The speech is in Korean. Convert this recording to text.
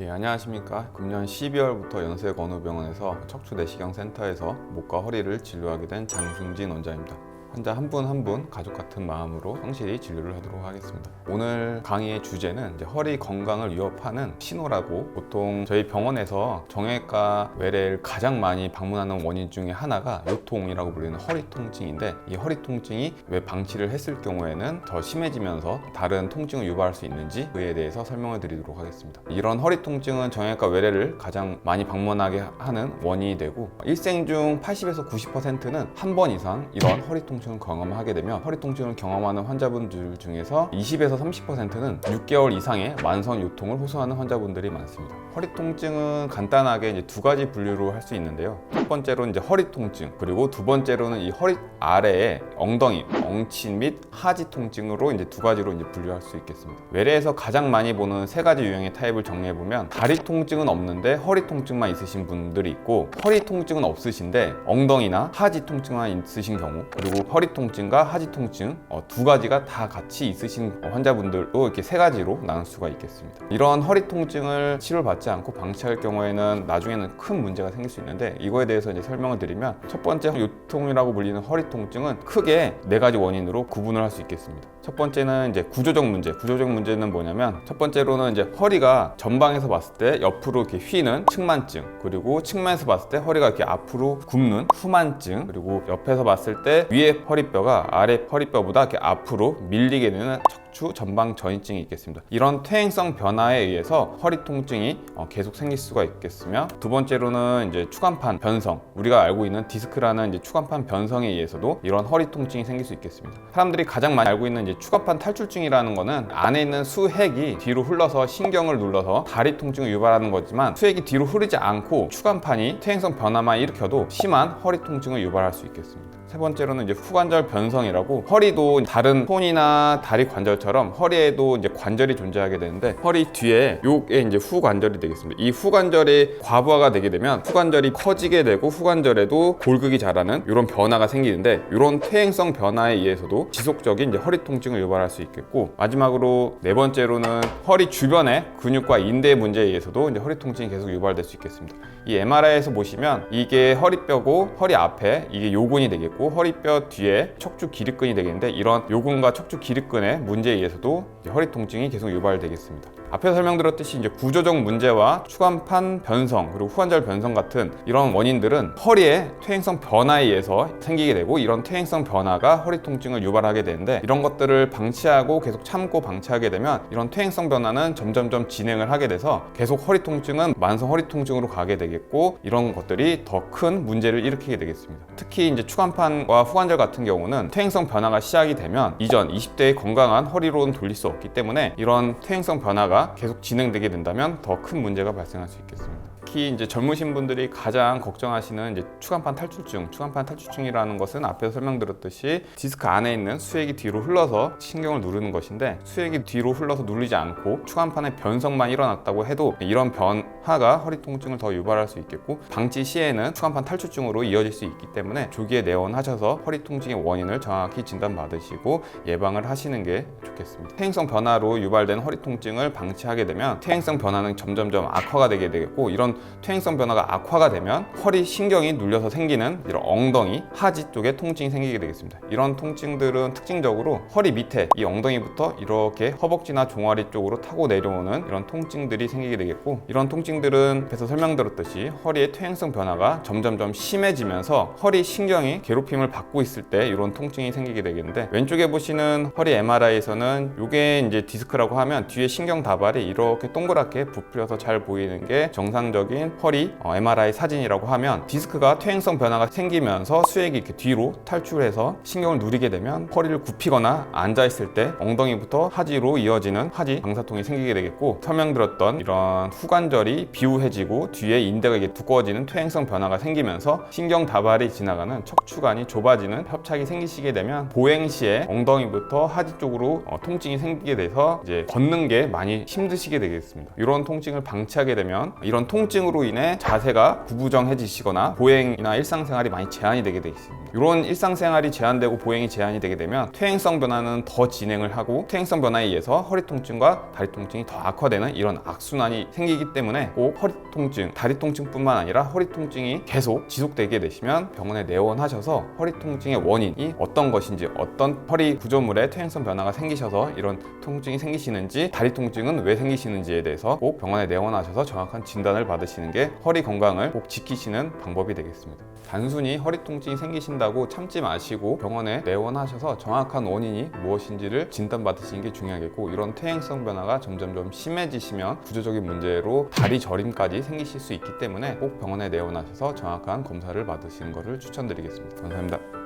안녕하십니까. 금년 12월부터 연세건후병원에서 척추 내시경 센터에서 목과 허리를 진료하게 된 장승진 원장입니다. 환자 한 분 한 분 가족 같은 마음으로 성실히 진료를 하도록 하겠습니다. 오늘 강의의 주제는 허리 건강을 위협하는 신호라고, 보통 저희 병원에서 정형외과 외래를 가장 많이 방문하는 원인 중에 하나가 요통이라고 불리는 허리 통증인데, 이 허리 통증이 왜 방치를 했을 경우에는 더 심해지면서 다른 통증을 유발할 수 있는지 그에 대해서 설명을 드리도록 하겠습니다. 이런 허리 통증은 정형외과 외래를 가장 많이 방문하게 하는 원인이 되고, 일생 중 80에서 90%는 한 번 이상 이런 허리 통증을 경험하게 되면, 허리 통증을 경험하는 환자분들 중에서 20에서 30%는 6개월 이상의 만성 요통을 호소하는 환자분들이 많습니다. 허리 통증은 간단하게 두 가지 분류로 할 수 있는데요. 첫 번째로는 허리 통증, 그리고 두 번째로는 이 허리 아래에 엉덩이, 엉치 및 하지 통증으로 두 가지로 분류할 수 있겠습니다. 외래에서 가장 많이 보는 세 가지 유형의 타입을 정리해 보면, 다리 통증은 없는데 허리 통증만 있으신 분들이 있고, 허리 통증은 없으신데 엉덩이나 하지 통증만 있으신 경우, 그리고 허리 통증과 하지 통증 두 가지가 다 같이 있으신 환자분들도 이렇게 세 가지로 나눌 수가 있겠습니다. 이런 허리 통증을 치료받지 않고 방치할 경우에는 나중에는 큰 문제가 생길 수 있는데, 이거에 대해서 설명을 드리면, 첫 번째 요통이라고 불리는 허리 통증은 크게 네 가지 원인으로 구분을 할 수 있겠습니다. 첫 번째는 구조적 문제. 구조적 문제는 뭐냐면, 첫 번째로는 허리가 전방에서 봤을 때 옆으로 이렇게 휘는 측만증, 그리고 측면에서 봤을 때 허리가 이렇게 앞으로 굽는 후만증, 그리고 옆에서 봤을 때 위에 허리뼈가 아래 허리뼈보다 이렇게 앞으로 밀리게 되는 척추 전방 전이증이 있겠습니다. 이런 퇴행성 변화에 의해서 허리 통증이 계속 생길 수가 있겠으며, 두 번째로는 추간판 변성, 우리가 알고 있는 디스크라는 추간판 변성에 의해서도 이런 허리 통증이 생길 수 있겠습니다. 사람들이 가장 많이 알고 있는 추간판 탈출증이라는 거는, 안에 있는 수핵이 뒤로 흘러서 신경을 눌러서 다리 통증을 유발하는 거지만, 수핵이 뒤로 흐르지 않고 추간판이 퇴행성 변화만 일으켜도 심한 허리 통증을 유발할 수 있겠습니다. 세 번째로는 후관절 변성이라고, 허리도 다른 손이나 다리 관절처럼 허리에도 관절이 존재하게 되는데, 허리 뒤에 요게 후관절이 되겠습니다. 이 후관절이 과부하가 되게 되면 후관절이 커지게 되고, 후관절에도 골극이 자라는 이런 변화가 생기는데, 이런 퇴행성 변화에 의해서도 지속적인 허리 통증을 유발할 수 있겠고, 마지막으로 네 번째로는 허리 주변의 근육과 인대 문제에 의해서도 허리 통증이 계속 유발될 수 있겠습니다. 이 MRI에서 보시면 이게 허리뼈고, 허리 앞에 이게 요근이 되겠고, 허리뼈 뒤에 척추 기립근이 되겠는데, 이런 요근과 척추 기립근의 문제에 의해서도 허리 통증이 계속 유발되겠습니다. 앞에서 설명드렸듯이 구조적 문제와 추간판 변성, 그리고 후관절 변성 같은 이런 원인들은 허리의 퇴행성 변화에 의해서 생기게 되고, 이런 퇴행성 변화가 허리 통증을 유발하게 되는데, 이런 것들을 방치하고 계속 참고 방치하게 되면 이런 퇴행성 변화는 점점점 진행을 하게 돼서 계속 허리 통증은 만성 허리 통증으로 가게 되겠고, 이런 것들이 더 큰 문제를 일으키게 되겠습니다. 특히 추간판과 후관절 같은 경우는 퇴행성 변화가 시작이 되면 이전 20대의 건강한 허리로는 돌릴 수 없기 때문에, 이런 퇴행성 변화가 계속 진행되게 된다면 더 큰 문제가 발생할 수 있겠습니다. 특히 젊으신 분들이 가장 걱정하시는 추간판 탈출증. 추간판 탈출증이라는 것은 앞에서 설명드렸듯이 디스크 안에 있는 수액이 뒤로 흘러서 신경을 누르는 것인데, 수액이 뒤로 흘러서 누르지 않고 추간판의 변성만 일어났다고 해도 이런 변화가 허리 통증을 더 유발할 수 있겠고, 방치 시에는 추간판 탈출증으로 이어질 수 있기 때문에 조기에 내원하셔서 허리 통증의 원인을 정확히 진단받으시고 예방을 하시는 게 좋겠습니다. 퇴행성 변화로 유발된 허리 통증을 방치하게 되면 퇴행성 변화는 점점점 악화가 되게 되겠고, 이런 퇴행성 변화가 악화가 되면 허리 신경이 눌려서 생기는 이런 엉덩이, 하지 쪽에 통증이 생기게 되겠습니다. 이런 통증들은 특징적으로 허리 밑에 이 엉덩이부터 이렇게 허벅지나 종아리 쪽으로 타고 내려오는 이런 통증들이 생기게 되겠고, 이런 통증들은 앞에서 설명드렸듯이 허리의 퇴행성 변화가 점점점 심해지면서 허리 신경이 괴롭힘을 받고 있을 때 이런 통증이 생기게 되겠는데, 왼쪽에 보시는 허리 MRI에서는 이게 디스크라고 하면 뒤에 신경 다발이 이렇게 동그랗게 부풀려서 잘 보이는 게 정상적인 허리 MRI 사진이라고 하면, 디스크가 퇴행성 변화가 생기면서 수액이 이렇게 뒤로 탈출해서 신경을 누리게 되면 허리를 굽히거나 앉아있을 때 엉덩이부터 하지로 이어지는 하지 방사통이 생기게 되겠고, 설명드렸던 이런 후관절이 다발이 비우해지고 뒤에 인대가 이게 두꺼워지는 퇴행성 변화가 생기면서 신경 다발이 지나가는 척추관이 좁아지는 협착이 생기시게 되면 보행 시에 엉덩이부터 하지 쪽으로 통증이 생기게 돼서 이제 걷는 게 많이 힘드시게 되겠습니다. 이런 통증을 방치하게 되면 이런 통증으로 인해 자세가 구부정해지시거나 보행이나 일상생활이 많이 제한이 되게 돼 있습니다. 이런 일상생활이 제한되고 보행이 제한이 되게 되면 퇴행성 변화는 더 진행을 하고 퇴행성 변화에 의해서 허리 통증과 다리 통증이 더 악화되는 이런 악순환이 생기기 때문에 꼭 허리 통증, 다리 통증뿐만 아니라 허리 통증이 계속 지속되게 되시면 병원에 내원하셔서 허리 통증의 원인이 어떤 것인지, 어떤 허리 구조물에 퇴행성 변화가 생기셔서 이런 통증이 생기시는지, 다리 통증은 왜 생기시는지에 대해서 꼭 병원에 내원하셔서 정확한 진단을 받으시는 게 허리 건강을 꼭 지키시는 방법이 되겠습니다. 단순히 허리 통증이 생기신다고 참지 마시고 병원에 내원하셔서 정확한 원인이 무엇인지를 진단받으시는 게 중요하겠고, 이런 퇴행성 변화가 점점점 심해지시면 구조적인 문제로 다리 저림까지 생기실 수 있기 때문에 꼭 병원에 내원하셔서 정확한 검사를 받으시는 것을 추천드리겠습니다. 감사합니다.